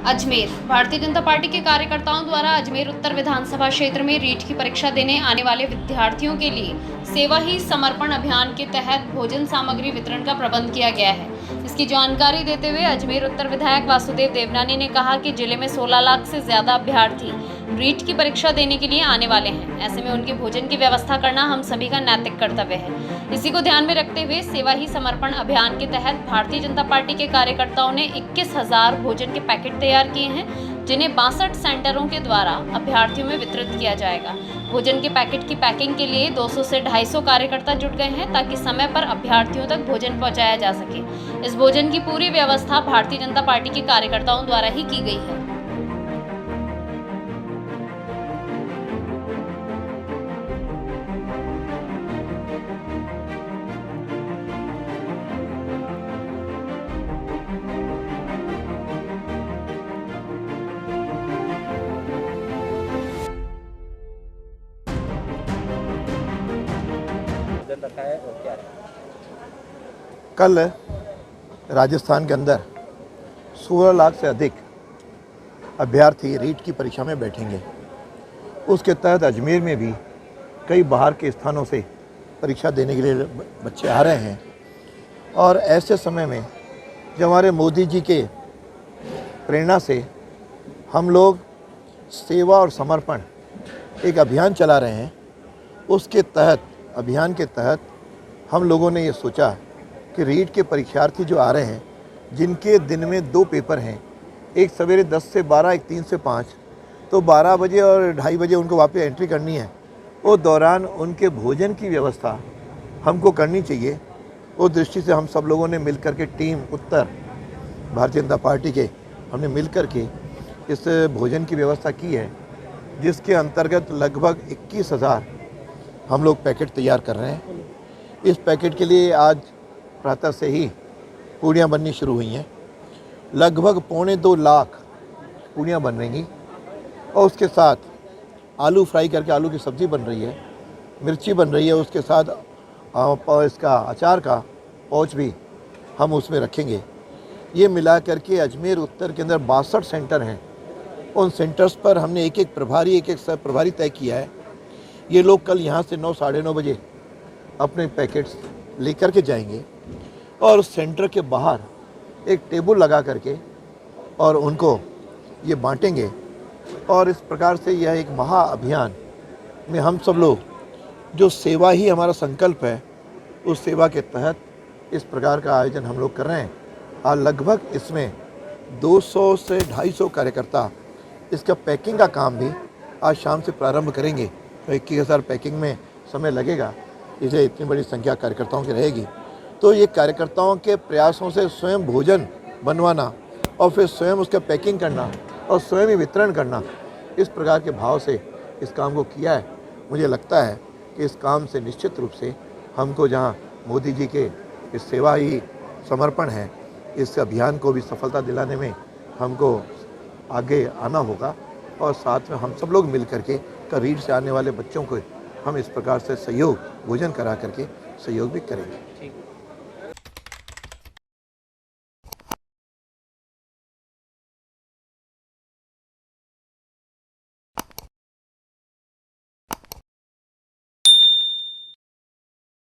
Ajmer Bharatiya Janata party के कार्यकर्ताओं द्वारा अजमेर उत्तर विधानसभा क्षेत्र में रीट की परीक्षा देने आने वाले विद्यार्थियों के लिए सेवा ही समर्पण अभियान के तहत भोजन सामग्री वितरण का प्रबंध किया गया है। इसकी जानकारी देते हुए अजमेर उत्तर विधायक वासुदेव देवनानी ने कहा कि जिले में 16 लाख से ज्यादा अभ्यर्थी रीट की परीक्षा देने के लिए आने वाले हैं। ऐसे में उनके भोजन की व्यवस्था करना हम सभी का नैतिक कर्तव्य है। इसी को ध्यान में रखते हुए सेवा ही समर्पण अभियान के तहत भारतीय जनता पार्टी के कार्यकर्ताओं ने 21,000 भोजन के पैकेट तैयार किए हैं, जिन्हें 62 सेंटरों के द्वारा अभ्यर्थियों में वितरित किया जाएगा। भोजन के पैकेट की पैकिंग के लिए 200 से 250 कार्यकर्ता जुट गए हैं, ताकि समय पर अभ्यर्थियों तक भोजन पहुंचाया जा सके। इस भोजन की पूरी व्यवस्था भारतीय जनता पार्टी के कार्यकर्ताओं द्वारा ही की गई है। रखा है और क्या है? कल राजस्थान के अंदर 16 लाख से अधिक अभ्यर्थी रीट की परीक्षा में बैठेंगे। उसके तहत अजमेर में भी कई बाहर के स्थानों से परीक्षा देने के लिए बच्चे आ रहे हैं। और ऐसे समय में जब हमारे मोदी जी के प्रेरणा से हम लोग सेवा और समर्पण एक अभियान चला रहे हैं, उसके तहत अभियान के तहत हम लोगों ने ये सोचा कि रीट के परीक्षार्थी जो आ रहे हैं, जिनके दिन में 2 पेपर हैं, एक सवेरे 10 से 12, एक 3 से 5, तो 12 बजे और 2:30 बजे उनको वापस एंट्री करनी है। उस दौरान उनके भोजन की व्यवस्था हमको करनी चाहिए। उस दृष्टि से हम सब लोगों ने मिल कर के टीम उत्तर भारतीय जनता पार्टी के हमने मिल कर के इस भोजन की व्यवस्था की है, जिसके अंतर्गत लगभग 21,000 हम लोग पैकेट तैयार कर रहे हैं। इस पैकेट के लिए आज प्रातः से ही पूड़ियाँ बननी शुरू हुई हैं। लगभग 2.25 लाख पूड़ियाँ बन रही, और उसके साथ आलू फ्राई करके आलू की सब्ज़ी बन रही है, मिर्ची बन रही है, उसके साथ इसका अचार का पाउच भी हम उसमें रखेंगे। ये मिला करके अजमेर उत्तर के अंदर 62 सेंटर हैं। उन सेंटर्स पर हमने एक एक सह प्रभारी तय किया है। ये लोग कल यहाँ से 9, साढ़े 9 बजे अपने पैकेट्स लेकर के जाएंगे और उस सेंटर के बाहर एक टेबल लगा करके और उनको ये बांटेंगे। और इस प्रकार से यह एक महा अभियान में हम सब लोग, जो सेवा ही हमारा संकल्प है, उस सेवा के तहत इस प्रकार का आयोजन हम लोग कर रहे हैं। और लगभग इसमें 200 से 250 कार्यकर्ता इसका पैकिंग का काम भी आज शाम से प्रारंभ करेंगे। तो 21,000 पैकिंग में समय लगेगा, इसलिए इतनी बड़ी संख्या कार्यकर्ताओं की रहेगी। तो ये कार्यकर्ताओं के प्रयासों से स्वयं भोजन बनवाना और फिर स्वयं उसका पैकिंग करना और स्वयं ही वितरण करना, इस प्रकार के भाव से इस काम को किया है। मुझे लगता है कि इस काम से निश्चित रूप से हमको, जहाँ मोदी जी के इस सेवा ही समर्पण है, इस अभियान को भी सफलता दिलाने में हमको आगे आना होगा। और साथ में हम सब लोग मिल करके रीट से आने वाले बच्चों को हम इस प्रकार से सहयोग भोजन करा करके सहयोग भी करेंगे। ठीक।